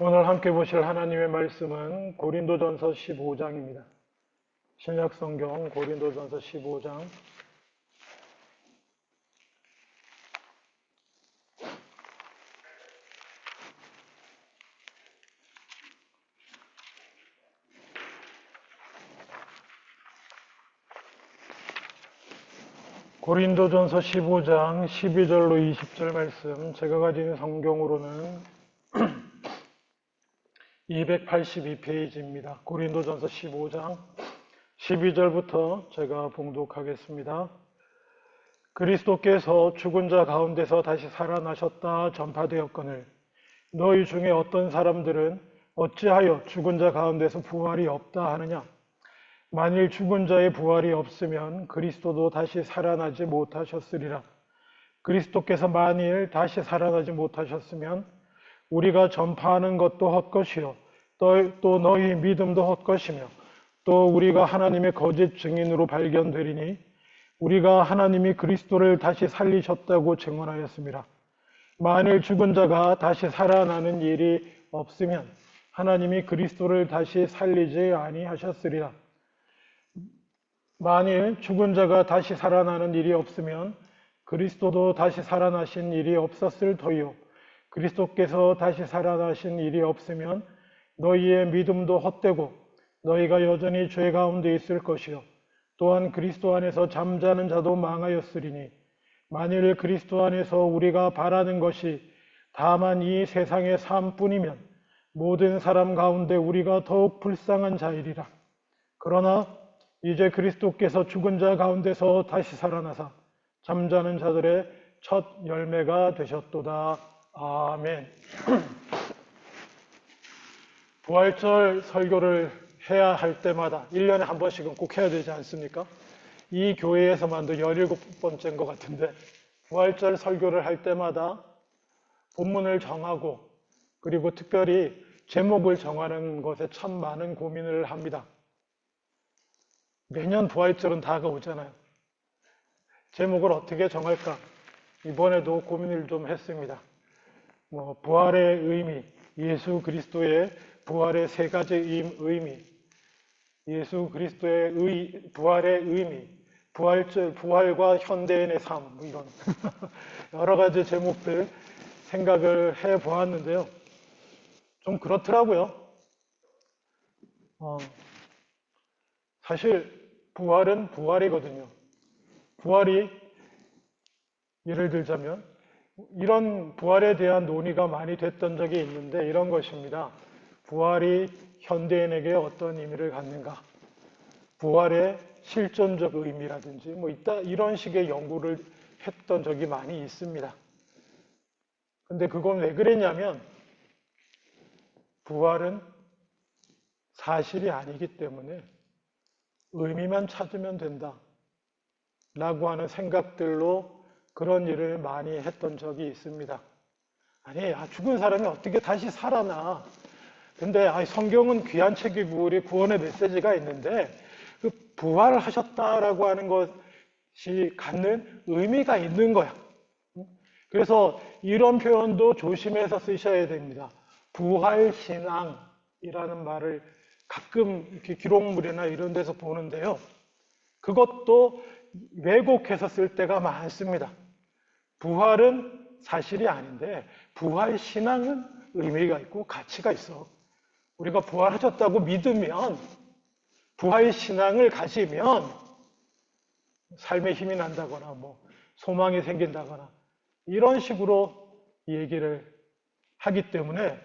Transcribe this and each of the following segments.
오늘 함께 보실 하나님의 말씀은 고린도전서 15장입니다. 신약성경 고린도전서 15장. 고린도전서 15장 12절로 20절 말씀, 제가 가진 성경으로는 282페이지입니다. 고린도전서 15장 12절부터 제가 봉독하겠습니다. 그리스도께서 죽은 자 가운데서 다시 살아나셨다 전파되었거늘 너희 중에 어떤 사람들은 어찌하여 죽은 자 가운데서 부활이 없다 하느냐? 만일 죽은 자의 부활이 없으면 그리스도도 다시 살아나지 못하셨으리라. 그리스도께서 만일 다시 살아나지 못하셨으면 우리가 전파하는 것도 헛것이요 또 너희 믿음도 헛것이며 또 우리가 하나님의 거짓 증인으로 발견되리니 우리가 하나님이 그리스도를 다시 살리셨다고 증언하였습니다. 만일 죽은 자가 다시 살아나는 일이 없으면 하나님이 그리스도를 다시 살리지 아니하셨으리라. 만일 죽은 자가 다시 살아나는 일이 없으면 그리스도도 다시 살아나신 일이 없었을 터이요 그리스도께서 다시 살아나신 일이 없으면 너희의 믿음도 헛되고 너희가 여전히 죄 가운데 있을 것이요 또한 그리스도 안에서 잠자는 자도 망하였으리니 만일 그리스도 안에서 우리가 바라는 것이 다만 이 세상의 삶뿐이면 모든 사람 가운데 우리가 더욱 불쌍한 자이리라. 그러나 이제 그리스도께서 죽은 자 가운데서 다시 살아나사 잠자는 자들의 첫 열매가 되셨도다. 아멘. 부활절 설교를 해야 할 때마다 1년에 한 번씩은 꼭 해야 되지 않습니까? 이 교회에서만도 17번째인 것 같은데 부활절 설교를 할 때마다 본문을 정하고 그리고 특별히 제목을 정하는 것에 참 많은 고민을 합니다. 매년 부활절은 다가오잖아요. 제목을 어떻게 정할까? 이번에도 고민을 좀 했습니다. 부활의 의미, 예수 그리스도의 부활의 세 가지 의미, 예수 그리스도의 부활의 의미, 부활과 현대인의 삶, 이런 여러 가지 제목들 생각을 해 보았는데요. 좀 그렇더라고요. 사실 부활은 부활이거든요. 부활이 예를 들자면 이런 부활에 대한 논의가 많이 됐던 적이 있는데 이런 것입니다. 부활이 현대인에게 어떤 의미를 갖는가? 부활의 실존적 의미라든지 이런 식의 연구를 했던 적이 많이 있습니다. 근데 그건 왜 그랬냐면 부활은 사실이 아니기 때문에 의미만 찾으면 된다 라고 하는 생각들로 그런 일을 많이 했던 적이 있습니다. 아니, 죽은 사람이 어떻게 다시 살아나? 근데 성경은 귀한 책이고 우리 구원의 메시지가 있는데 그 부활하셨다라고 하는 것이 갖는 의미가 있는 거야. 그래서 이런 표현도 조심해서 쓰셔야 됩니다. 부활신앙이라는 말을 가끔 이렇게 기록물이나 이런 데서 보는데요. 그것도 왜곡해서 쓸 때가 많습니다. 부활은 사실이 아닌데 부활신앙은 의미가 있고 가치가 있어. 우리가 부활하셨다고 믿으면 부활신앙을 가지면 삶에 힘이 난다거나 소망이 생긴다거나 이런 식으로 얘기를 하기 때문에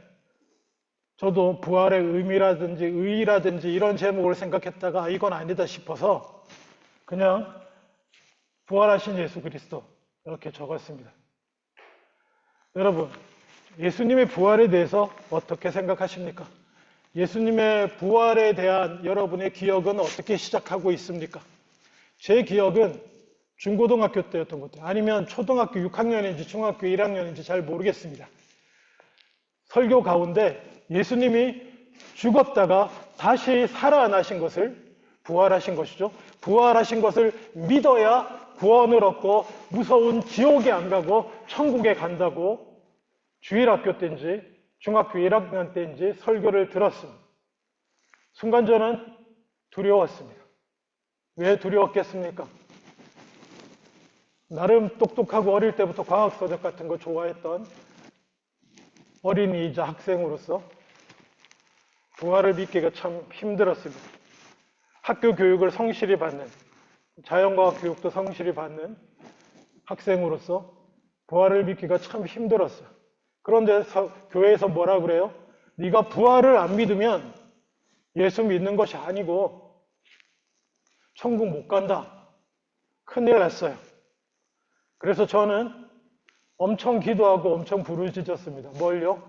저도 부활의 의미라든지 의의라든지 이런 제목을 생각했다가 이건 아니다 싶어서 그냥 부활하신 예수 그리스도 이렇게 적었습니다. 여러분, 예수님의 부활에 대해서 어떻게 생각하십니까? 예수님의 부활에 대한 여러분의 기억은 어떻게 시작하고 있습니까? 제 기억은 중고등학교 때였던 것 같아요. 아니면 초등학교 6학년인지 중학교 1학년인지 잘 모르겠습니다. 설교 가운데 예수님이 죽었다가 다시 살아나신 것을 부활하신 것이죠. 부활하신 것을 믿어야 구원을 얻고 무서운 지옥에 안 가고 천국에 간다고 주일학교 때인지 중학교 1학년 때인지 설교를 들었습니다. 순간 저는 두려웠습니다. 왜 두려웠겠습니까? 나름 똑똑하고 어릴 때부터 과학서적 같은 거 좋아했던 어린이이자 학생으로서 부활을 믿기가 참 힘들었습니다. 학교 교육을 성실히 받는, 자연과학 교육도 성실히 받는 학생으로서 부활을 믿기가 참 힘들었어요. 그런데 교회에서 뭐라 그래요? 네가 부활을 안 믿으면 예수 믿는 것이 아니고 천국 못 간다. 큰일 났어요. 그래서 저는 엄청 기도하고 엄청 부르짖었습니다. 뭘요?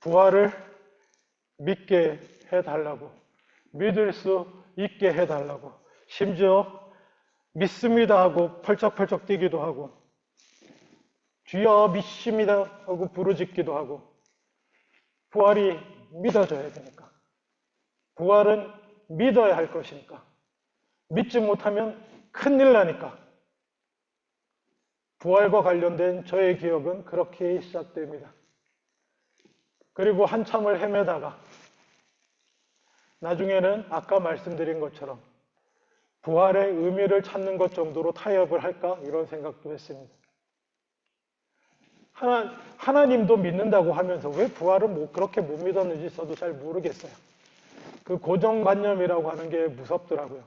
부활을 믿게 해달라고. 믿을 수 있게 해달라고. 심지어 믿습니다 하고 펄쩍펄쩍 뛰기도 하고 주여 믿습니다 하고 부르짖기도 하고 부활이 믿어져야 되니까. 부활은 믿어야 할 것이니까. 믿지 못하면 큰일 나니까. 부활과 관련된 저의 기억은 그렇게 시작됩니다. 그리고 한참을 헤매다가 나중에는 아까 말씀드린 것처럼 부활의 의미를 찾는 것 정도로 타협을 할까? 이런 생각도 했습니다. 하나님도 믿는다고 하면서 왜 부활을 그렇게 못 믿었는지 저도 잘 모르겠어요. 그 고정관념이라고 하는 게 무섭더라고요.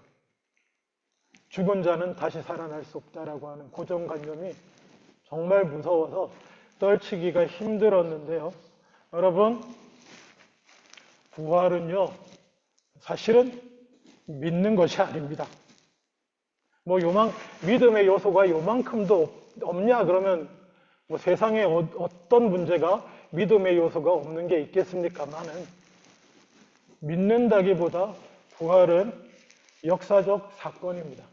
죽은 자는 다시 살아날 수 없다라고 하는 고정관념이 정말 무서워서 떨치기가 힘들었는데요. 여러분, 부활은요, 사실은 믿는 것이 아닙니다. 믿음의 요소가 요만큼도 없냐? 그러면 세상에 어떤 문제가 믿음의 요소가 없는 게 있겠습니까만은 믿는다기보다 부활은 역사적 사건입니다.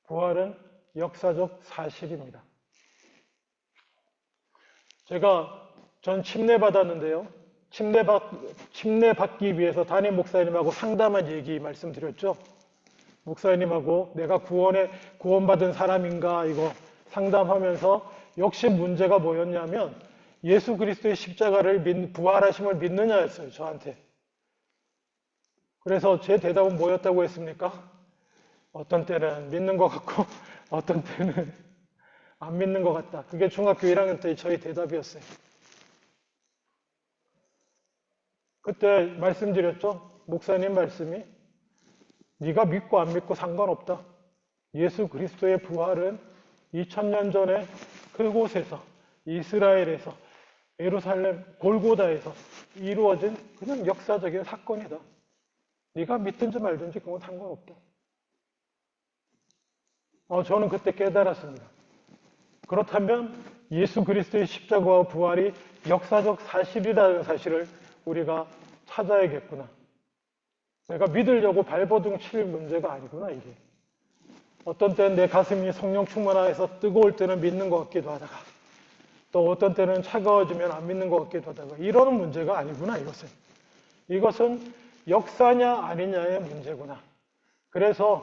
부활은 역사적 사실입니다. 전 침례받았는데요. 침례받기 위해서 담임 목사님하고 상담한 얘기 말씀드렸죠. 목사님하고 내가 구원받은 사람인가 이거 상담하면서 역시 문제가 뭐였냐면 예수 그리스도의 십자가를 부활하심을 믿느냐였어요. 저한테. 그래서 제 대답은 뭐였다고 했습니까? 어떤 때는 믿는 것 같고 어떤 때는 안 믿는 것 같다. 그게 중학교 1학년 때 저희 대답이었어요. 그때 말씀드렸죠. 목사님 말씀이 네가 믿고 안 믿고 상관없다. 예수 그리스도의 부활은 2000년 전에 그곳에서 이스라엘에서 예루살렘 골고다에서 이루어진 그냥 역사적인 사건이다. 네가 믿든지 말든지 그건 상관없다. 저는 그때 깨달았습니다. 그렇다면 예수 그리스도의 십자가와 부활이 역사적 사실이라는 사실을 우리가 찾아야겠구나. 내가 믿으려고 발버둥 칠 문제가 아니구나, 이게. 어떤 때는 내 가슴이 성령 충만해서 뜨거울 때는 믿는 것 같기도 하다가 또 어떤 때는 차가워지면 안 믿는 것 같기도 하다가 이러는 문제가 아니구나, 이것은. 이것은 역사냐 아니냐의 문제구나. 그래서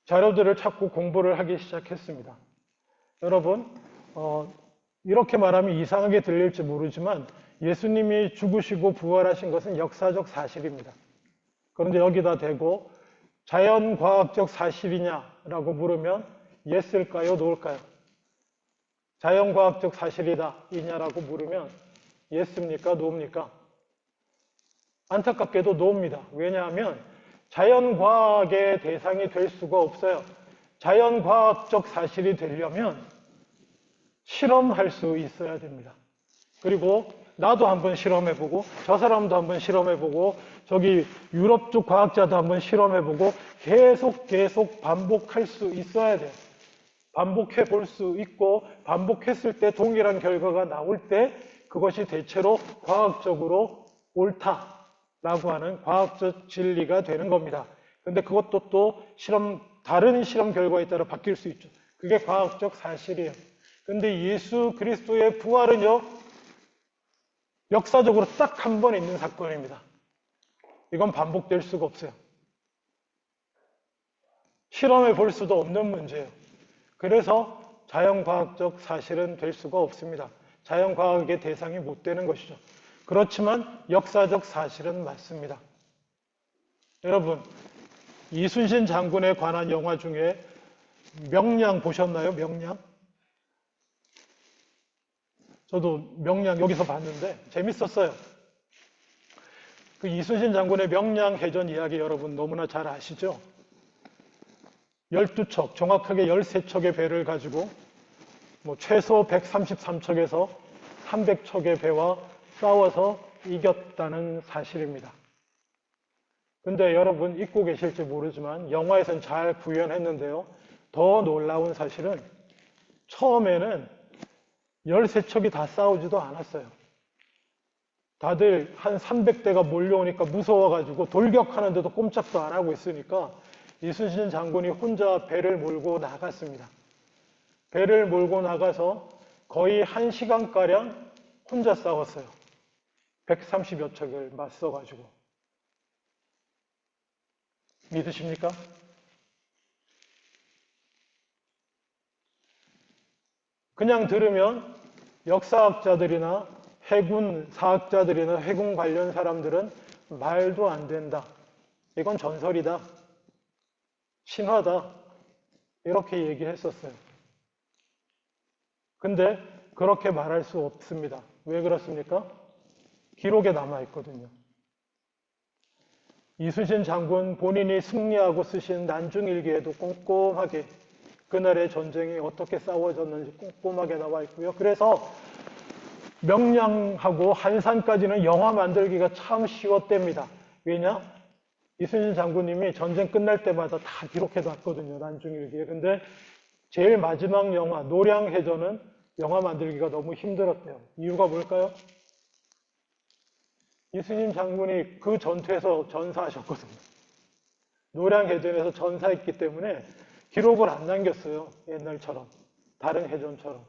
자료들을 찾고 공부를 하기 시작했습니다. 여러분, 이렇게 말하면 이상하게 들릴지 모르지만 예수님이 죽으시고 부활하신 것은 역사적 사실입니다. 그런데 여기다 대고 자연과학적 사실이냐라고 물으면 예스일까요? 노일까요? 자연과학적 사실이다, 이냐라고 물으면 예스입니까? 노입니까? 안타깝게도 노입니다. 왜냐하면 자연과학의 대상이 될 수가 없어요. 자연과학적 사실이 되려면 실험할 수 있어야 됩니다. 그리고 나도 한번 실험해보고 저 사람도 한번 실험해보고 저기 유럽 쪽 과학자도 한번 실험해보고 계속 반복할 수 있어야 돼요. 반복해 볼 수 있고 반복했을 때 동일한 결과가 나올 때 그것이 대체로 과학적으로 옳다라고 하는 과학적 진리가 되는 겁니다. 근데 그것도 또 다른 실험 결과에 따라 바뀔 수 있죠. 그게 과학적 사실이에요. 근데 예수 그리스도의 부활은요, 역사적으로 딱 한 번 있는 사건입니다. 이건 반복될 수가 없어요. 실험해 볼 수도 없는 문제예요. 그래서 자연과학적 사실은 될 수가 없습니다. 자연과학의 대상이 못 되는 것이죠. 그렇지만 역사적 사실은 맞습니다. 여러분, 이순신 장군에 관한 영화 중에 명량 보셨나요? 명량? 저도 명량 여기서 봤는데 재밌었어요. 그 이순신 장군의 명량해전 이야기 여러분 너무나 잘 아시죠? 12척, 정확하게 13척의 배를 가지고 최소 133척에서 300척의 배와 싸워서 이겼다는 사실입니다. 근데 여러분 잊고 계실지 모르지만 영화에서는 잘 구현했는데요. 더 놀라운 사실은 처음에는 13척이 다 싸우지도 않았어요. 다들 한 300대가 몰려오니까 무서워가지고 돌격하는데도 꼼짝도 안 하고 있으니까 이순신 장군이 혼자 배를 몰고 나갔습니다. 배를 몰고 나가서 거의 1시간가량 혼자 싸웠어요. 130여 척을 맞서가지고. 믿으십니까? 그냥 들으면 역사학자들이나 해군 사학자들이나 해군 관련 사람들은 말도 안 된다. 이건 전설이다. 신화다. 이렇게 얘기했었어요. 근데 그렇게 말할 수 없습니다. 왜 그렇습니까? 기록에 남아있거든요. 이순신 장군 본인이 승리하고 쓰신 난중일기에도 꼼꼼하게 그날의 전쟁이 어떻게 싸워졌는지 꼼꼼하게 나와 있고요. 그래서 명량하고 한산까지는 영화 만들기가 참 쉬웠답니다. 왜냐? 이순신 장군님이 전쟁 끝날 때마다 다 기록해 놨거든요. 난중일기에. 근데 제일 마지막 영화 노량해전은 영화 만들기가 너무 힘들었대요. 이유가 뭘까요? 이순신 장군이 그 전투에서 전사하셨거든요. 노량해전에서 전사했기 때문에 기록을 안 남겼어요. 옛날처럼. 다른 해전처럼.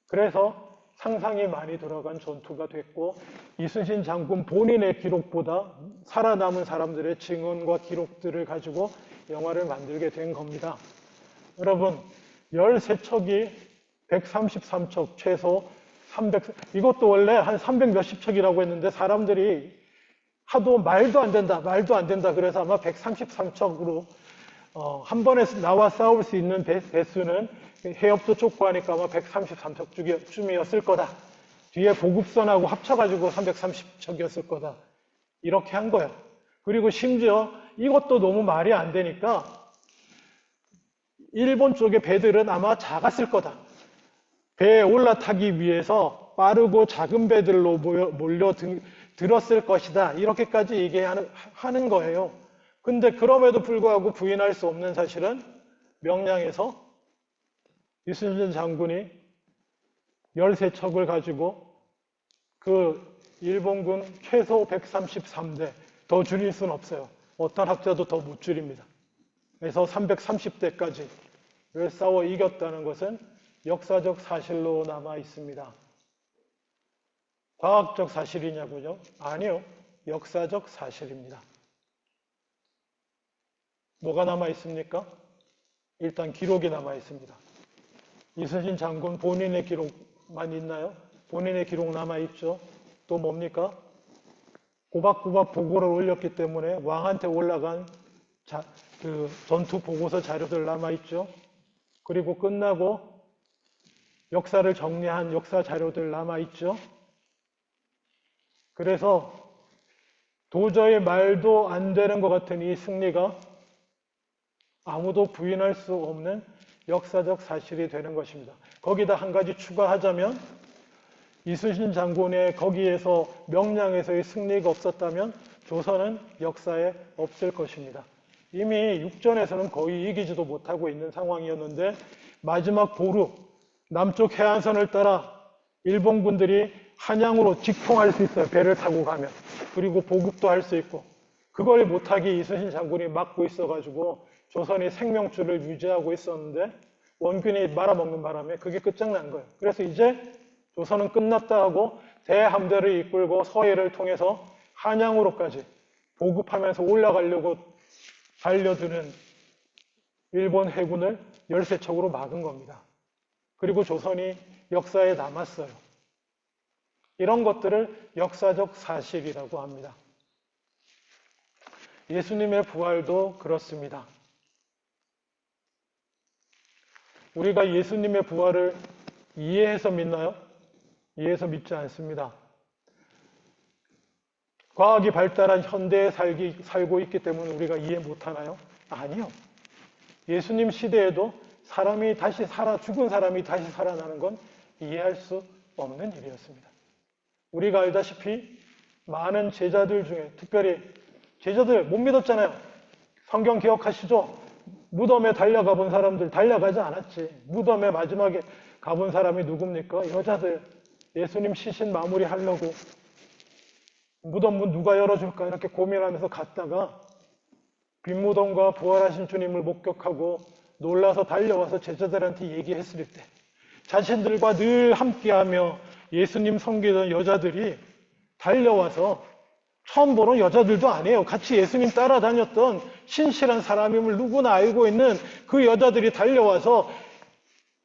그래서 상상이 많이 들어간 전투가 됐고 이순신 장군 본인의 기록보다 살아남은 사람들의 증언과 기록들을 가지고 영화를 만들게 된 겁니다. 여러분, 13척이 133척, 최소 300, 이것도 원래 한 300 몇십 척이라고 했는데 사람들이 하도 말도 안 된다 그래서 아마 133척으로 한 번에 나와 싸울 수 있는 배수는 해협도 좁고 하니까 아마 133척쯤이었을 거다. 뒤에 보급선하고 합쳐가지고 330척이었을 거다. 이렇게 한 거예요. 그리고 심지어 이것도 너무 말이 안 되니까 일본 쪽의 배들은 아마 작았을 거다. 배에 올라타기 위해서 빠르고 작은 배들로 몰려들었을 것이다. 이렇게까지 얘기하는 거예요. 근데 그럼에도 불구하고 부인할 수 없는 사실은 명량에서 이순신 장군이 13척을 가지고 그 일본군 최소 133대, 더 줄일 수는 없어요. 어떤 학자도 더 못 줄입니다. 그래서 330대까지 싸워 이겼다는 것은 역사적 사실로 남아 있습니다. 과학적 사실이냐고요? 아니요. 역사적 사실입니다. 뭐가 남아 있습니까? 일단 기록이 남아 있습니다. 이순신 장군 본인의 기록만 있나요? 본인의 기록 남아 있죠. 또 뭡니까? 꼬박꼬박 보고를 올렸기 때문에 왕한테 올라간 그 전투 보고서 자료들 남아 있죠. 그리고 끝나고 역사를 정리한 역사 자료들 남아 있죠. 그래서 도저히 말도 안 되는 것 같은 이 승리가 아무도 부인할 수 없는 역사적 사실이 되는 것입니다. 거기다 한 가지 추가하자면 이순신 장군의 거기에서 명량에서의 승리가 없었다면 조선은 역사에 없을 것입니다. 이미 육전에서는 거의 이기지도 못하고 있는 상황이었는데 마지막 보루 남쪽 해안선을 따라 일본군들이 한양으로 직통할 수 있어요. 배를 타고 가면. 그리고 보급도 할 수 있고. 그걸 못하게 이순신 장군이 막고 있어가지고 조선이 생명줄을 유지하고 있었는데 원균이 말아먹는 바람에 그게 끝장난 거예요. 그래서 이제 조선은 끝났다 하고 대함대를 이끌고 서해를 통해서 한양으로까지 보급하면서 올라가려고 달려드는 일본 해군을 13척으로 막은 겁니다. 그리고 조선이 역사에 남았어요. 이런 것들을 역사적 사실이라고 합니다. 예수님의 부활도 그렇습니다. 우리가 예수님의 부활을 이해해서 믿나요? 이해해서 믿지 않습니다. 과학이 발달한 현대에 살고 있기 때문에 우리가 이해 못하나요? 아니요. 예수님 시대에도 죽은 사람이 다시 살아나는 건 이해할 수 없는 일이었습니다. 우리가 알다시피 많은 제자들 중에, 특별히 제자들 못 믿었잖아요. 성경 기억하시죠? 무덤에 달려가 본 사람들 달려가지 않았지. 무덤에 마지막에 가본 사람이 누굽니까? 여자들. 예수님 시신 마무리 하려고 무덤 문 누가 열어줄까 이렇게 고민하면서 갔다가 빈무덤과 부활하신 주님을 목격하고 놀라서 달려와서 제자들한테 얘기했을 때 자신들과 늘 함께하며 예수님 섬기던 여자들이 달려와서 처음 보는 여자들도 아니에요. 같이 예수님 따라다녔던 신실한 사람임을 누구나 알고 있는 그 여자들이 달려와서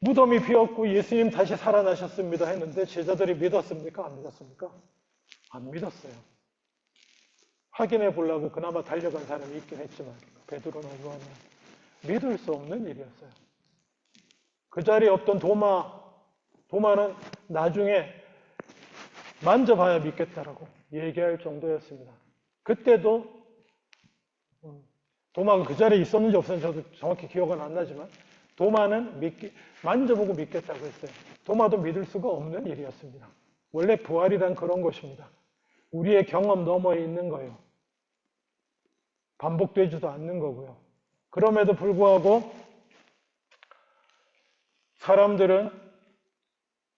무덤이 비었고 예수님 다시 살아나셨습니다 했는데 제자들이 믿었습니까? 안 믿었습니까? 안 믿었어요. 확인해 보려고 그나마 달려간 사람이 있긴 했지만 베드로나 요한은 믿을 수 없는 일이었어요. 그 자리에 없던 도마는 나중에 만져봐야 믿겠다라고 얘기할 정도였습니다. 그때도 도마가 그 자리에 있었는지 없었는지 저도 정확히 기억은 안 나지만 도마는 만져보고 믿겠다고 했어요. 도마도 믿을 수가 없는 일이었습니다. 원래 부활이란 그런 것입니다. 우리의 경험 너머에 있는 거예요. 반복되지도 않는 거고요. 그럼에도 불구하고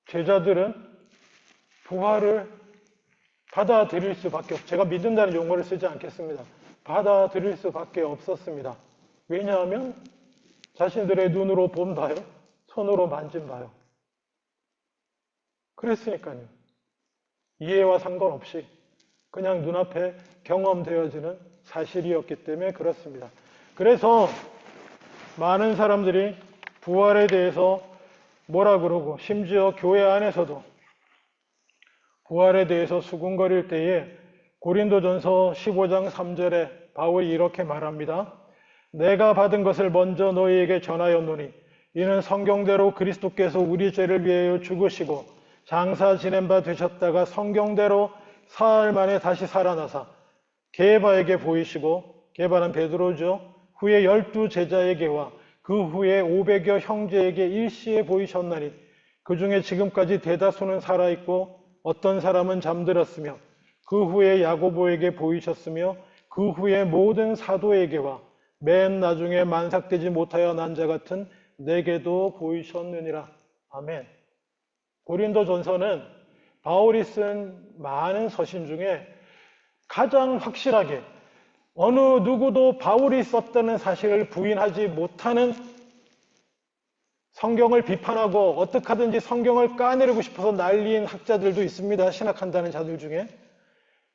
제자들은 부활을 받아들일 수밖에 제가 믿는다는 용어를 쓰지 않겠습니다. 받아들일 수밖에 없었습니다. 왜냐하면 자신들의 눈으로 본 바요, 손으로 만진 바요. 그랬으니까요. 이해와 상관없이 그냥 눈앞에 경험되어지는 사실이었기 때문에 그렇습니다. 그래서 많은 사람들이 부활에 대해서 뭐라 그러고 심지어 교회 안에서도 부활에 대해서 수군거릴 때에 고린도전서 15장 3절에 바울이 이렇게 말합니다. 내가 받은 것을 먼저 너희에게 전하였노니 이는 성경대로 그리스도께서 우리 죄를 위하여 죽으시고 장사 지낸 바 되셨다가 성경대로 사흘 만에 다시 살아나사 게바에게 보이시고 게바는 베드로죠. 후에 12 제자에게와 그 후에 500여 형제에게 일시에 보이셨나니 그 중에 지금까지 대다수는 살아있고 어떤 사람은 잠들었으며 그 후에 야고보에게 보이셨으며 그 후에 모든 사도에게와 맨 나중에 만삭되지 못하여 난 자 같은 내게도 보이셨느니라. 아멘. 고린도전서는 바울이 쓴 많은 서신 중에 가장 확실하게 어느 누구도 바울이 썼다는 사실을 부인하지 못하는 성경을 비판하고 어떻게 하든지 성경을 까내리고 싶어서 난리인 학자들도 있습니다. 신학한다는 자들 중에.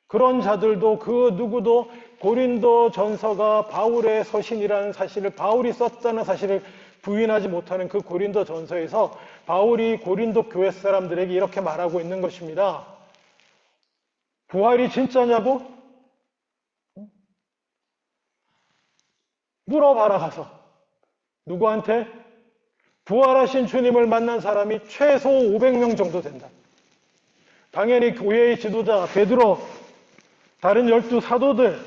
그런 자들도 그 누구도 고린도 전서가 바울의 서신이라는 사실을 바울이 썼다는 사실을 부인하지 못하는 그 고린도 전서에서 바울이 고린도 교회 사람들에게 이렇게 말하고 있는 것입니다. 부활이 진짜냐고? 물어봐라 가서. 누구한테? 부활하신 주님을 만난 사람이 최소 500명 정도 된다. 당연히 교회의 지도자 베드로, 다른 12 사도들,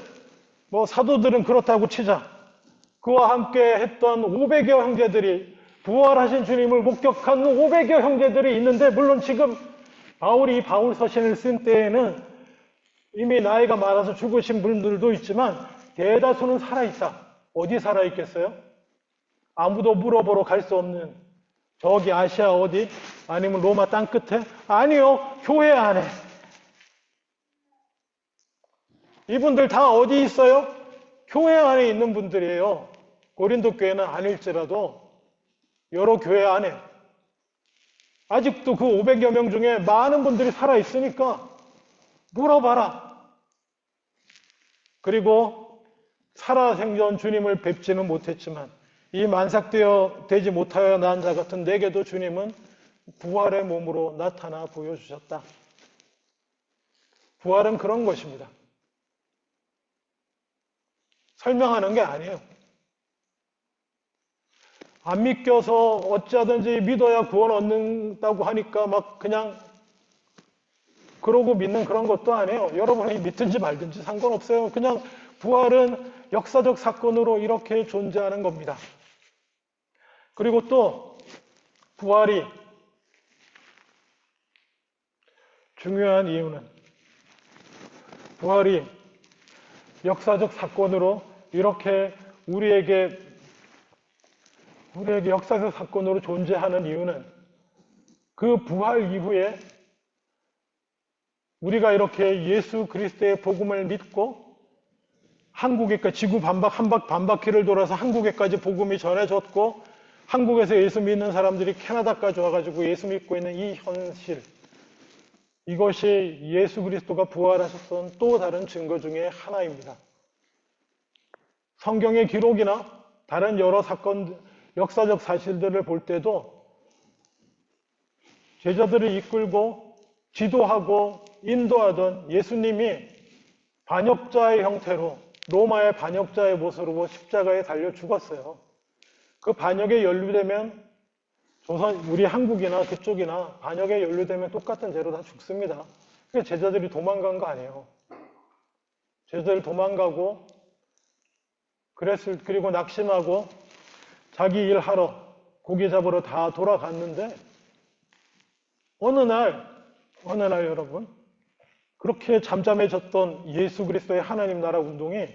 사도들은 그렇다고 치자. 그와 함께 했던 500여 형제들이 부활하신 주님을 목격한 500여 형제들이 있는데 물론 지금 바울이 바울 서신을 쓴 때에는 이미 나이가 많아서 죽으신 분들도 있지만 대다수는 살아있다. 어디 살아있겠어요? 아무도 물어보러 갈 수 없는 저기 아시아 어디? 아니면 로마 땅 끝에? 아니요. 교회 안에. 이분들 다 어디 있어요? 교회 안에 있는 분들이에요. 고린도 교회는 아닐지라도 여러 교회 안에 아직도 그 500여 명 중에 많은 분들이 살아있으니까 물어봐라. 그리고 살아생전 주님을 뵙지는 못했지만 이 만삭되어 되지 못하여 난 자 같은 내게도 주님은 부활의 몸으로 나타나 보여주셨다. 부활은 그런 것입니다. 설명하는 게 아니에요. 안 믿겨서 어찌하든지 믿어야 구원 얻는다고 하니까 막 그냥 그러고 믿는 그런 것도 아니에요. 여러분이 믿든지 말든지 상관없어요. 그냥 부활은 역사적 사건으로 이렇게 존재하는 겁니다. 그리고 또 부활이 중요한 이유는 부활이 역사적 사건으로 이렇게 우리에게 역사적 사건으로 존재하는 이유는 그 부활 이후에 우리가 이렇게 예수 그리스도의 복음을 믿고 한국에까지 지구 반바퀴를 돌아서 한국에까지 복음이 전해졌고 한국에서 예수 믿는 사람들이 캐나다까지 와가지고 예수 믿고 있는 이 현실, 이것이 예수 그리스도가 부활하셨던 또 다른 증거 중에 하나입니다. 성경의 기록이나 다른 여러 사건, 역사적 사실들을 볼 때도 제자들을 이끌고 지도하고 인도하던 예수님이 반역자의 형태로 로마의 반역자의 모습으로 십자가에 달려 죽었어요. 그 반역에 연루되면 우리 한국이나 그쪽이나 반역에 연루되면 똑같은 죄로 다 죽습니다. 그게 제자들이 도망간 거 아니에요. 제자들이 도망가고 그리고 낙심하고 자기 일하러 고기 잡으러 다 돌아갔는데 어느 날 여러분 그렇게 잠잠해졌던 예수 그리스도의 하나님 나라 운동이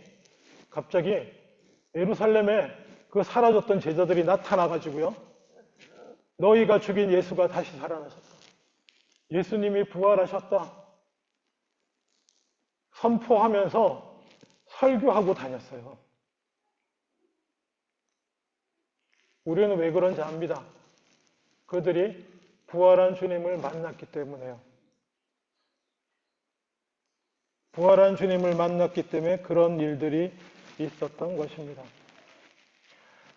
갑자기 예루살렘에 그 사라졌던 제자들이 나타나가지고요. 너희가 죽인 예수가 다시 살아나셨다. 예수님이 부활하셨다. 선포하면서 설교하고 다녔어요. 우리는 왜 그런지 압니다. 그들이 부활한 주님을 만났기 때문에요. 부활한 주님을 만났기 때문에 그런 일들이 있었던 것입니다.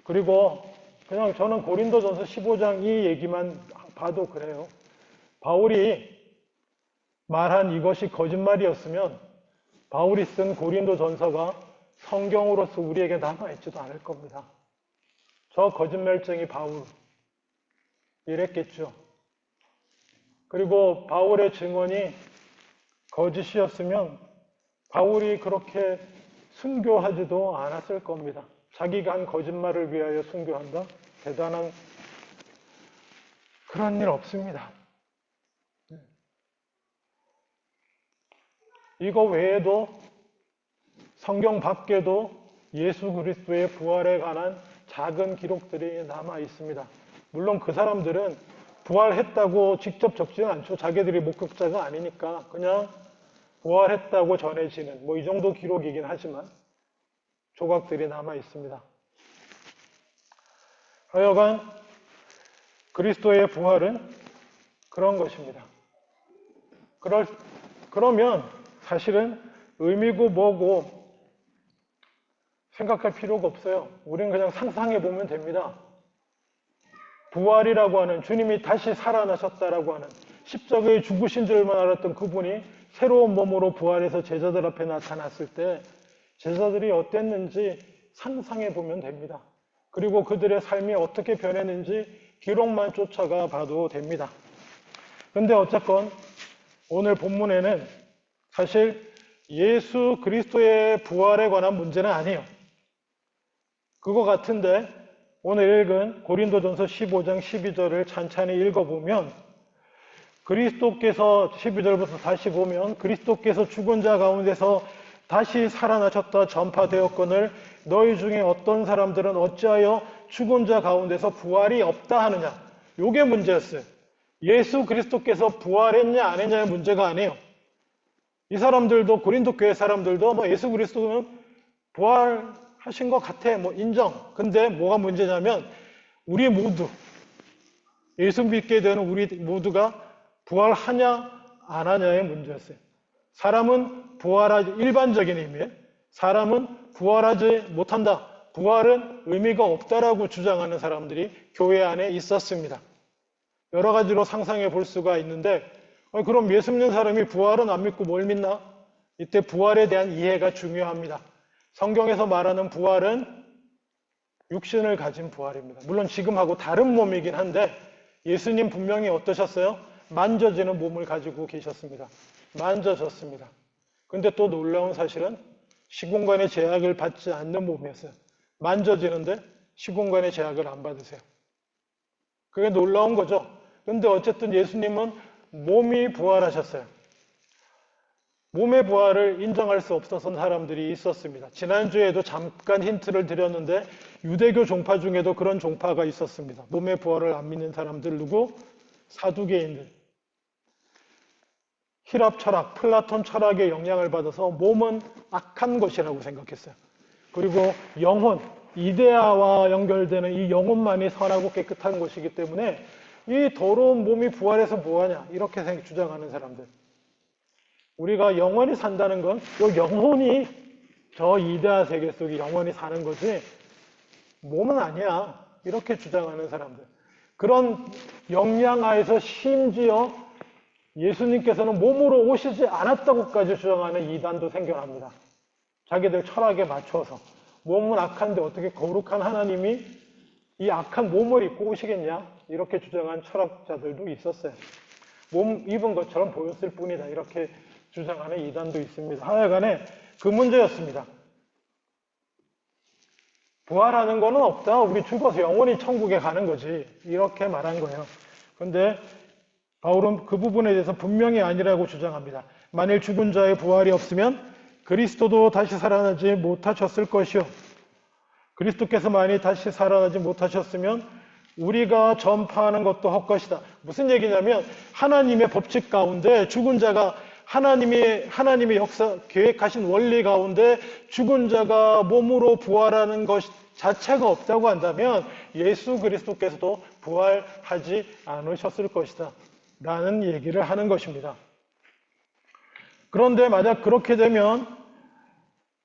그리고 그냥 저는 고린도전서 15장 이 얘기만 봐도 그래요. 바울이 말한 이것이 거짓말이었으면 바울이 쓴 고린도전서가 성경으로서 우리에게 남아있지도 않을 겁니다. 저 거짓말쟁이 바울 이랬겠죠. 그리고 바울의 증언이 거짓이었으면 바울이 그렇게 순교하지도 않았을 겁니다. 자기가 한 거짓말을 위하여 순교한다? 대단한 그런 일 없습니다. 이거 외에도 성경 밖에도 예수 그리스도의 부활에 관한 작은 기록들이 남아 있습니다. 물론 그 사람들은 부활했다고 직접 적지는 않죠. 자기들이 목격자가 아니니까 그냥 부활했다고 전해지는 이 정도 기록이긴 하지만 조각들이 남아 있습니다. 하여간 그리스도의 부활은 그런 것입니다. 그러면 사실은 의미고 뭐고 생각할 필요가 없어요. 우리는 그냥 상상해 보면 됩니다. 부활이라고 하는 주님이 다시 살아나셨다라고 하는 십자가에 죽으신 줄만 알았던 그분이 새로운 몸으로 부활해서 제자들 앞에 나타났을 때 제자들이 어땠는지 상상해 보면 됩니다. 그리고 그들의 삶이 어떻게 변했는지 기록만 쫓아가 봐도 됩니다. 그런데 어쨌건 오늘 본문에는 사실 예수 그리스도의 부활에 관한 문제는 아니에요. 그거 같은데 오늘 읽은 고린도전서 15장 12절을 찬찬히 읽어보면 그리스도께서 12절부터 다시 보면 그리스도께서 죽은 자 가운데서 다시 살아나셨다 전파되었거늘 너희 중에 어떤 사람들은 어찌하여 죽은 자 가운데서 부활이 없다 하느냐. 이게 문제였어요. 예수 그리스도께서 부활했냐 안 했냐의 문제가 아니에요. 이 사람들도 고린도 교회 사람들도 예수 그리스도는 부활하신 것 같아 인정. 근데 뭐가 문제냐면 우리 모두 예수 믿게 되는 우리 모두가 부활하냐 안 하냐의 문제였어요. 사람은 부활하지 일반적인 의미에 사람은 부활하지 못한다. 부활은 의미가 없다라고 주장하는 사람들이 교회 안에 있었습니다. 여러 가지로 상상해 볼 수가 있는데 그럼 예수 믿는 사람이 부활은 안 믿고 뭘 믿나? 이때 부활에 대한 이해가 중요합니다. 성경에서 말하는 부활은 육신을 가진 부활입니다. 물론 지금하고 다른 몸이긴 한데 예수님 분명히 어떠셨어요? 만져지는 몸을 가지고 계셨습니다. 만져졌습니다. 근데 또 놀라운 사실은 시공간의 제약을 받지 않는 몸이었어요. 만져지는데 시공간의 제약을 안 받으세요. 그게 놀라운 거죠. 근데 어쨌든 예수님은 몸이 부활하셨어요. 몸의 부활을 인정할 수 없었던 사람들이 있었습니다. 지난주에도 잠깐 힌트를 드렸는데 유대교 종파 중에도 그런 종파가 있었습니다. 몸의 부활을 안 믿는 사람들 누구? 사두개인들. 히랍 철학, 플라톤 철학의 영향을 받아서 몸은 악한 것이라고 생각했어요. 그리고 영혼, 이데아와 연결되는 이 영혼만이 선하고 깨끗한 것이기 때문에 이 더러운 몸이 부활해서 뭐하냐 이렇게 주장하는 사람들. 우리가 영원히 산다는 건 이 영혼이 저 이데아 세계 속에 영원히 사는 거지 몸은 아니야 이렇게 주장하는 사람들. 그런 영향하에서 심지어 예수님께서는 몸으로 오시지 않았다고까지 주장하는 이단도 생겨납니다. 자기들 철학에 맞춰서 몸은 악한데 어떻게 거룩한 하나님이 이 악한 몸을 입고 오시겠냐 이렇게 주장한 철학자들도 있었어요. 몸 입은 것처럼 보였을 뿐이다 이렇게 주장하는 이단도 있습니다. 하여간에 그 문제였습니다. 부활하는 거는 없다. 우리 죽어서 영원히 천국에 가는 거지. 이렇게 말한 거예요. 그런데 바울은 그 부분에 대해서 분명히 아니라고 주장합니다. 만일 죽은 자의 부활이 없으면 그리스도도 다시 살아나지 못하셨을 것이요. 그리스도께서 만일 다시 살아나지 못하셨으면 우리가 전파하는 것도 헛것이다. 무슨 얘기냐면 하나님의 법칙 가운데 죽은 자가 하나님의 역사, 계획하신 원리 가운데 죽은 자가 몸으로 부활하는 것 자체가 없다고 한다면 예수 그리스도께서도 부활하지 않으셨을 것이다. 라는 얘기를 하는 것입니다. 그런데 만약 그렇게 되면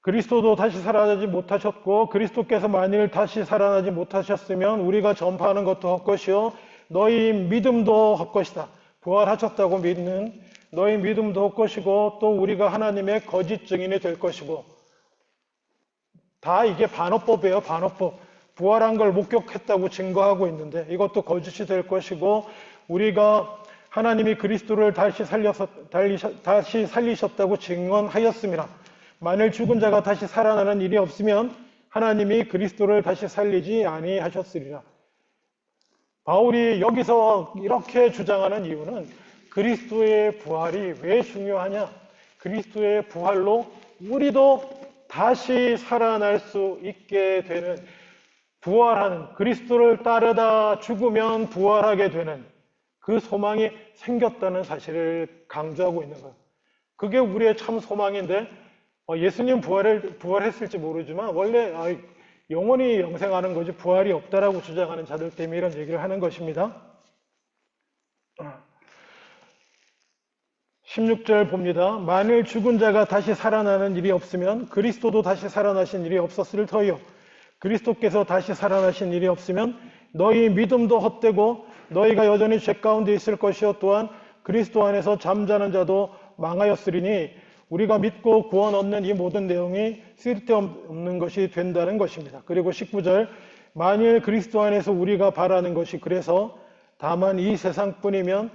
그리스도도 다시 살아나지 못하셨고 그리스도께서 만일 다시 살아나지 못하셨으면 우리가 전파하는 것도 헛것이요 너희 믿음도 헛것이다. 부활하셨다고 믿는 너희 믿음도 헛것이고 또 우리가 하나님의 거짓 증인이 될 것이고 다 이게 반어법이에요. 반어법. 부활한 걸 목격했다고 증거하고 있는데 이것도 거짓이 될 것이고 우리가 하나님이 그리스도를 다시 살리셨다고 증언하였습니다. 만일 죽은 자가 다시 살아나는 일이 없으면 하나님이 그리스도를 다시 살리지 아니하셨으리라. 바울이 여기서 이렇게 주장하는 이유는 그리스도의 부활이 왜 중요하냐? 그리스도의 부활로 우리도 다시 살아날 수 있게 되는 부활하는 그리스도를 따르다 죽으면 부활하게 되는 그 소망이 생겼다는 사실을 강조하고 있는 거예요. 그게 우리의 참 소망인데 예수님 부활했을지 모르지만 원래 영원히 영생하는 거지 부활이 없다라고 주장하는 자들 때문에 이런 얘기를 하는 것입니다. 16절 봅니다. 만일 죽은 자가 다시 살아나는 일이 없으면 그리스도도 다시 살아나신 일이 없었을 터이요. 그리스도께서 다시 살아나신 일이 없으면 너희 믿음도 헛되고 너희가 여전히 죄 가운데 있을 것이요 또한 그리스도 안에서 잠자는 자도 망하였으리니 우리가 믿고 구원 얻는 이 모든 내용이 쓸데없는 것이 된다는 것입니다. 그리고 19절 만일 그리스도 안에서 우리가 바라는 것이 그래서 다만 이 세상뿐이면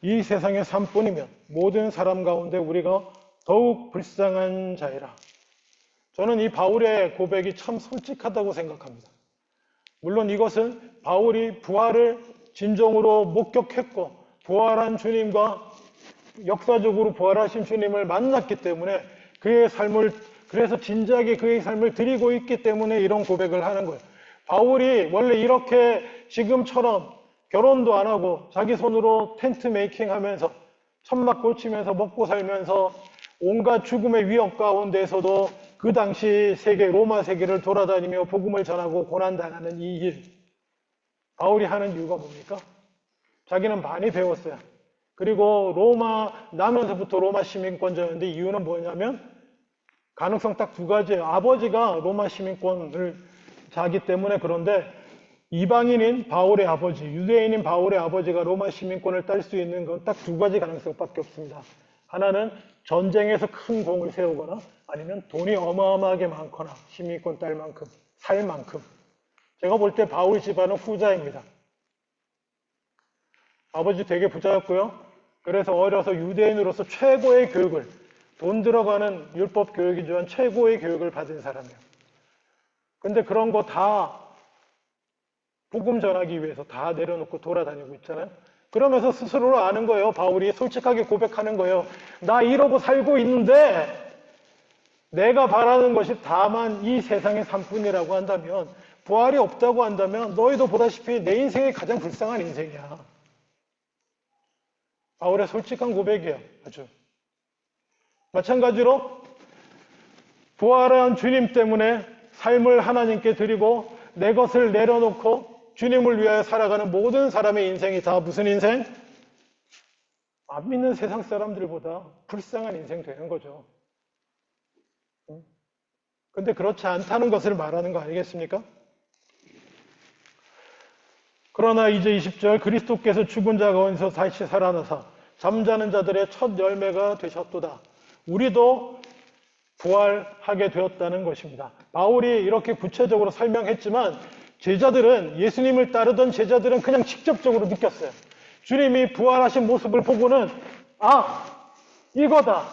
이 세상의 삶뿐이면 모든 사람 가운데 우리가 더욱 불쌍한 자이라. 저는 이 바울의 고백이 참 솔직하다고 생각합니다. 물론 이것은 바울이 부활을 진정으로 목격했고 부활한 주님과 역사적으로 부활하신 주님을 만났기 때문에 그의 삶을 그래서 진지하게 그의 삶을 드리고 있기 때문에 이런 고백을 하는 거예요. 바울이 원래 이렇게 지금처럼 결혼도 안 하고 자기 손으로 텐트 메이킹 하면서 천막 고치면서 먹고 살면서 온갖 죽음의 위협 가운데서도 그 당시 세계 로마 세계를 돌아다니며 복음을 전하고 고난당하는 이 일 바울이 하는 이유가 뭡니까? 자기는 많이 배웠어요. 그리고 로마 나면서부터 로마 시민권자였는데 이유는 뭐냐면 가능성 딱 두 가지예요. 아버지가 로마 시민권을 자기 때문에 그런데 이방인인 바울의 아버지, 유대인인 바울의 아버지가 로마 시민권을 딸 수 있는 건 딱 두 가지 가능성밖에 없습니다. 하나는 전쟁에서 큰 공을 세우거나 아니면 돈이 어마어마하게 많거나 시민권 딸 만큼, 살 만큼. 제가 볼 때 바울 집안은 후자입니다. 아버지 되게 부자였고요. 그래서 어려서 유대인으로서 최고의 교육을, 돈 들어가는 율법 교육이지만 최고의 교육을 받은 사람이에요. 근데 그런 거 다 복음 전하기 위해서 다 내려놓고 돌아다니고 있잖아요. 그러면서 스스로 아는 거예요. 바울이 솔직하게 고백하는 거예요. 나 이러고 살고 있는데 내가 바라는 것이 다만 이 세상의 삶뿐이라고 한다면, 부활이 없다고 한다면 너희도 보다시피 내 인생이 가장 불쌍한 인생이야. 바울의 솔직한 고백이에요. 아주. 마찬가지로 부활한 주님 때문에 삶을 하나님께 드리고 내 것을 내려놓고 주님을 위하여 살아가는 모든 사람의 인생이 다 무슨 인생? 안 믿는 세상 사람들보다 불쌍한 인생 되는 거죠. 근데 그렇지 않다는 것을 말하는 거 아니겠습니까? 그러나 이제 20절 그리스도께서 죽은 자 가운데서 다시 살아나사 잠자는 자들의 첫 열매가 되셨도다. 우리도 부활하게 되었다는 것입니다. 바울이 이렇게 구체적으로 설명했지만 제자들은, 예수님을 따르던 제자들은 그냥 직접적으로 느꼈어요. 주님이 부활하신 모습을 보고는 아, 이거다.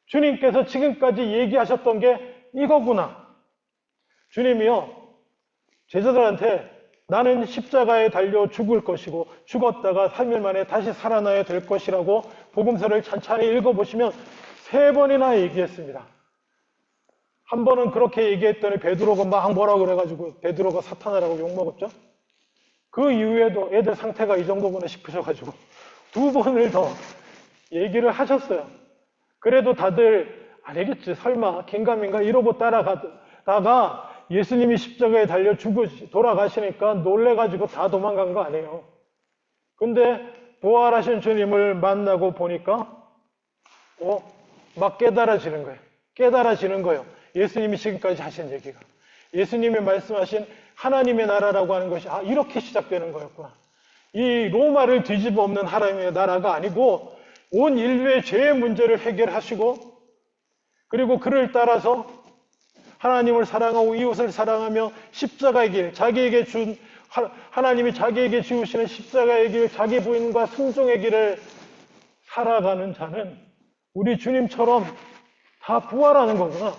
주님께서 지금까지 얘기하셨던 게 이거구나. 주님이요, 제자들한테 나는 십자가에 달려 죽을 것이고 죽었다가 3일 만에 다시 살아나야 될 것이라고 복음서를 찬찬히 읽어보시면 3번이나 얘기했습니다. 한 번은 그렇게 얘기했더니 베드로가 막 뭐라 그래가지고 베드로가 사탄이라고 욕먹었죠. 그 이후에도 애들 상태가 이 정도구나 싶으셔가지고 2번을 더 얘기를 하셨어요. 그래도 다들 아니겠지, 설마 긴가민가 이러고 따라가다가 예수님이 십자가에 달려 돌아가시니까 놀래가지고 다 도망간 거 아니에요. 근데 부활하신 주님을 만나고 보니까 막 깨달아지는 거예요. 깨달아지는 거예요. 예수님이 지금까지 하신 얘기가. 예수님이 말씀하신 하나님의 나라라고 하는 것이 이렇게 시작되는 거였구나. 이 로마를 뒤집어 엎는 하나님의 나라가 아니고 온 인류의 죄의 문제를 해결하시고 그리고 그를 따라서 하나님을 사랑하고 이웃을 사랑하며 십자가의 길, 자기에게 하나님이 자기에게 지우시는 십자가의 길, 자기 부인과 순종의 길을 살아가는 자는 우리 주님처럼 다 부활하는 거구나.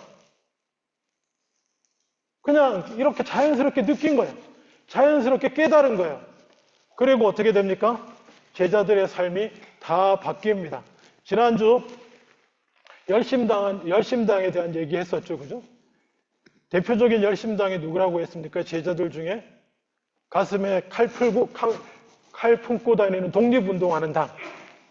그냥 이렇게 자연스럽게 느낀 거예요. 자연스럽게 깨달은 거예요. 그리고 어떻게 됩니까? 제자들의 삶이 다 바뀝니다. 지난주 열심당에 대한 얘기 했었죠. 그죠? 대표적인 열심당이 누구라고 했습니까? 제자들 중에 가슴에 칼 품고 다니는 독립운동하는 당.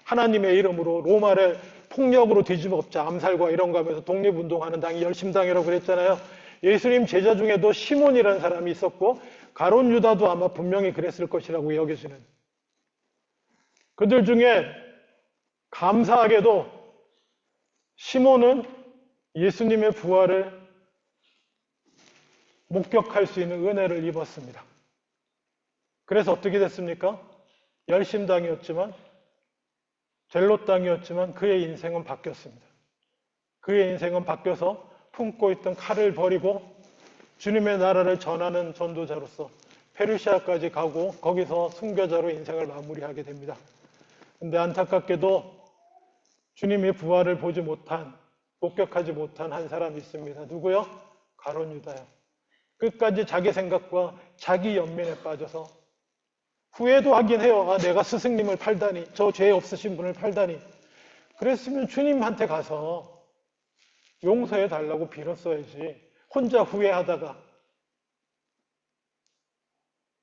하나님의 이름으로 로마를 폭력으로 뒤집어 엎자, 암살과 이런 거 하면서 독립운동하는 당이 열심당이라고 그랬잖아요. 예수님 제자 중에도 시몬이라는 사람이 있었고 가룟 유다도 아마 분명히 그랬을 것이라고 여겨지는, 그들 중에 감사하게도 시몬은 예수님의 부활을 목격할 수 있는 은혜를 입었습니다. 그래서 어떻게 됐습니까? 열심당이었지만, 젤롯당이었지만 그의 인생은 바뀌었습니다. 그의 인생은 바뀌어서 품고 있던 칼을 버리고 주님의 나라를 전하는 전도자로서 페르시아까지 가고 거기서 순교자로 인생을 마무리하게 됩니다. 근데 안타깝게도 주님의 부활을 보지 못한, 목격하지 못한 한 사람이 있습니다. 누구요? 가룟 유다요. 끝까지 자기 생각과 자기 연민에 빠져서 후회도 하긴 해요. 내가 스승님을 팔다니, 저 죄 없으신 분을 팔다니. 그랬으면 주님한테 가서 용서해 달라고 빌었어야지. 혼자 후회하다가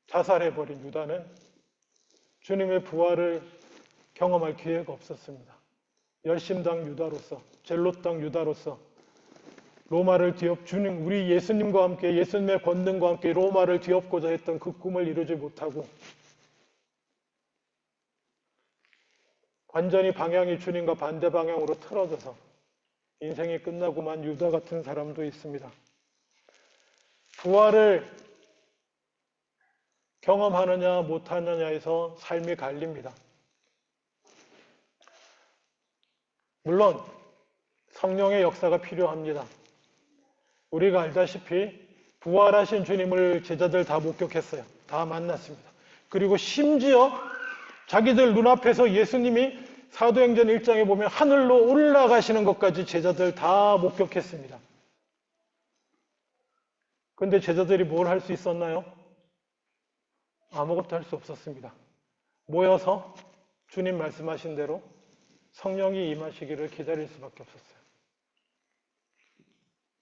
자살해버린 유다는 주님의 부활을 경험할 기회가 없었습니다. 열심당 유다로서, 젤롯당 유다로서 로마를 우리 예수님과 함께, 예수님의 권능과 함께 로마를 뒤엎고자 했던 그 꿈을 이루지 못하고 완전히 방향이 주님과 반대 방향으로 틀어져서 인생이 끝나고만 유다 같은 사람도 있습니다. 부활을 경험하느냐 못하느냐에서 삶이 갈립니다. 물론 성령의 역사가 필요합니다. 우리가 알다시피 부활하신 주님을 제자들 다 목격했어요. 다 만났습니다. 그리고 심지어 자기들 눈앞에서 예수님이 사도행전 1장에 보면 하늘로 올라가시는 것까지 제자들 다 목격했습니다. 그런데 제자들이 뭘 할 수 있었나요? 아무것도 할 수 없었습니다. 모여서 주님 말씀하신 대로 성령이 임하시기를 기다릴 수밖에 없었어요.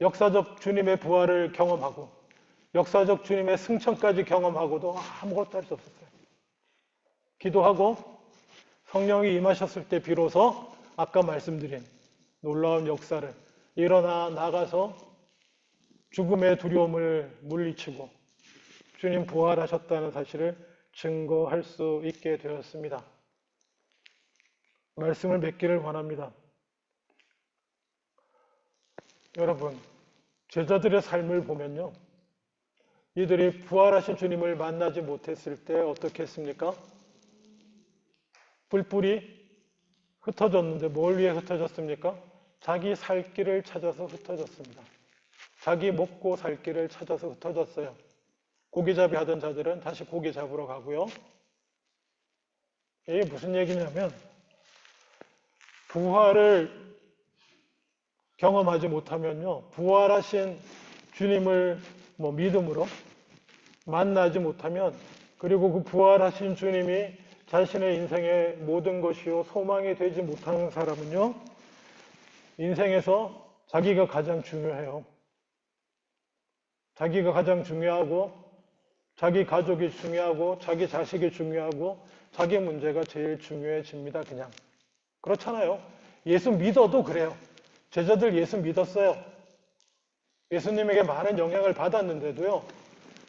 역사적 주님의 부활을 경험하고 역사적 주님의 승천까지 경험하고도 아무것도 할 수 없었어요. 기도하고 성령이 임하셨을 때 비로소 아까 말씀드린 놀라운 역사를 일어나 나가서 죽음의 두려움을 물리치고 주님 부활하셨다는 사실을 증거할 수 있게 되었습니다. 말씀을 맺기를 원합니다. 여러분, 제자들의 삶을 보면요, 이들이 부활하신 주님을 만나지 못했을 때 어떻게 했습니까? 뿔뿔이 흩어졌는데 뭘 위해 흩어졌습니까? 자기 살 길을 찾아서 흩어졌습니다. 자기 먹고 살 길을 찾아서 흩어졌어요. 고기잡이 하던 자들은 다시 고기 잡으러 가고요. 이게 무슨 얘기냐면 부활을 경험하지 못하면요, 부활하신 주님을 믿음으로 만나지 못하면, 그리고 그 부활하신 주님이 자신의 인생의 모든 것이요 소망이 되지 못하는 사람은요, 인생에서 자기가 가장 중요해요. 자기가 가장 중요하고 자기 가족이 중요하고 자기 자식이 중요하고 자기 문제가 제일 중요해집니다. 그냥 그렇잖아요. 예수 믿어도 그래요. 제자들 예수 믿었어요. 예수님에게 많은 영향을 받았는데도요,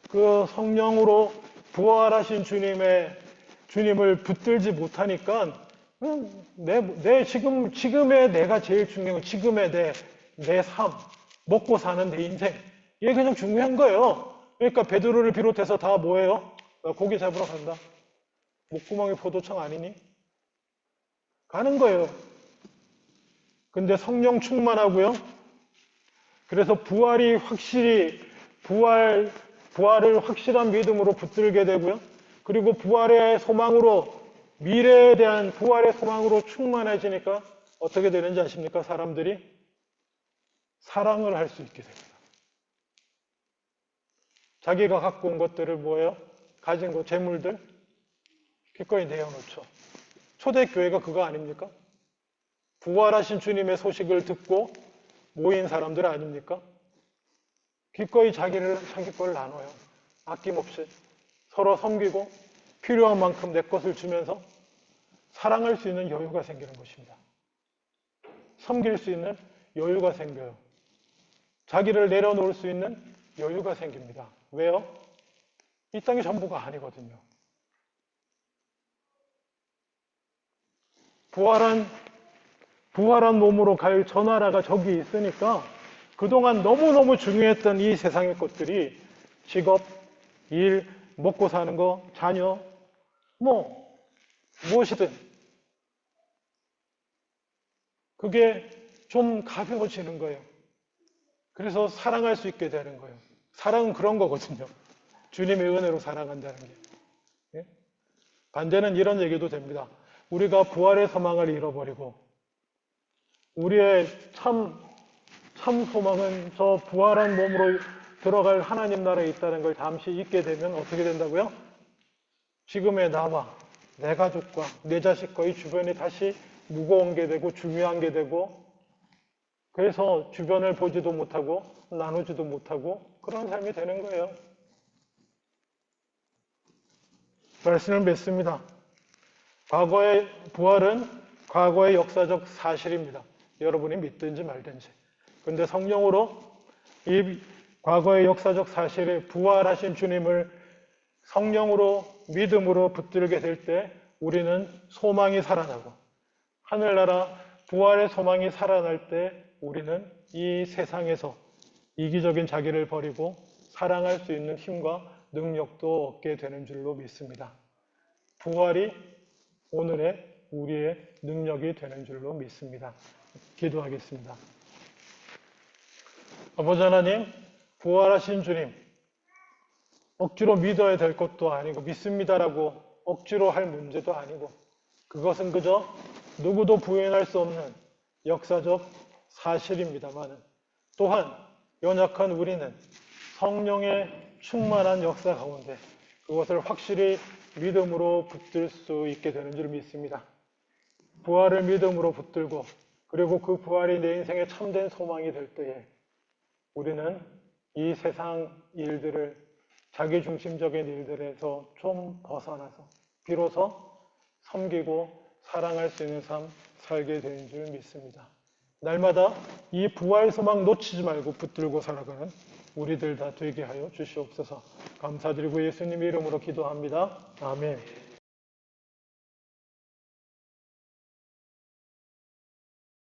그 성령으로 부활하신 주님을 붙들지 못하니까 지금의 내가 제일 중요한 거, 지금의 내 삶, 먹고 사는 내 인생, 이게 그냥 중요한 거예요. 그러니까 베드로를 비롯해서 다 뭐예요? 나 고기 잡으러 간다. 목구멍이 포도청 아니니? 가는 거예요. 근데 성령 충만하고요. 그래서 부활을 확실한 믿음으로 붙들게 되고요. 그리고 부활의 소망으로, 미래에 대한 부활의 소망으로 충만해지니까 어떻게 되는지 아십니까? 사람들이 사랑을 할 수 있게 됩니다. 자기가 갖고 온 것들을 뭐예요? 가진 것, 재물들 기꺼이 내어놓죠. 초대교회가 그거 아닙니까? 부활하신 주님의 소식을 듣고 모인 사람들 아닙니까? 기꺼이 자기 걸 나눠요. 아낌없이 서로 섬기고 필요한 만큼 내 것을 주면서 사랑할 수 있는 여유가 생기는 것입니다. 섬길 수 있는 여유가 생겨요. 자기를 내려놓을 수 있는 여유가 생깁니다. 왜요? 이 땅이 전부가 아니거든요. 부활한 몸으로 갈 저 나라가 저기 있으니까 그동안 너무너무 중요했던 이 세상의 것들이 직업, 일, 먹고 사는 거, 자녀, 무엇이든 그게 좀 가벼워지는 거예요. 그래서 사랑할 수 있게 되는 거예요. 사랑은 그런 거거든요. 주님의 은혜로 사랑한다는 게. 예? 반대는 이런 얘기도 됩니다. 우리가 부활의 소망을 잃어버리고 우리의 참 소망은 저 부활한 몸으로 들어갈 하나님 나라에 있다는 걸 잠시 잊게 되면 어떻게 된다고요? 지금의 나와 내 가족과 내 자식과 이 주변이 다시 무거운 게 되고 중요한 게 되고, 그래서 주변을 보지도 못하고 나누지도 못하고 그런 삶이 되는 거예요. 말씀을 맺습니다. 과거의 부활은 과거의 역사적 사실입니다. 여러분이 믿든지 말든지. 그런데 성령으로 이 과거의 역사적 사실에 부활하신 주님을 성령으로 믿음으로 붙들게 될 때 우리는 소망이 살아나고, 하늘나라 부활의 소망이 살아날 때 우리는 이 세상에서 이기적인 자기를 버리고 사랑할 수 있는 힘과 능력도 얻게 되는 줄로 믿습니다. 부활이 오늘의 우리의 능력이 되는 줄로 믿습니다. 기도하겠습니다. 아버지 하나님, 부활하신 주님, 억지로 믿어야 될 것도 아니고 믿습니다라고 억지로 할 문제도 아니고 그것은 그저 누구도 부인할 수 없는 역사적 사실입니다만 또한 연약한 우리는 성령의 충만한 역사 가운데 그것을 확실히 믿음으로 붙들 수 있게 되는 줄 믿습니다. 부활을 믿음으로 붙들고 그리고 그 부활이 내 인생의 참된 소망이 될 때에 우리는 이 세상 일들을 자기중심적인 일들에서 좀 벗어나서 비로소 섬기고 사랑할 수 있는 삶 살게 되는 줄 믿습니다. 날마다 이 부활 소망 놓치지 말고 붙들고 살아가는 우리들 다 되게 하여 주시옵소서. 감사드리고 예수님 이름으로 기도합니다. 아멘.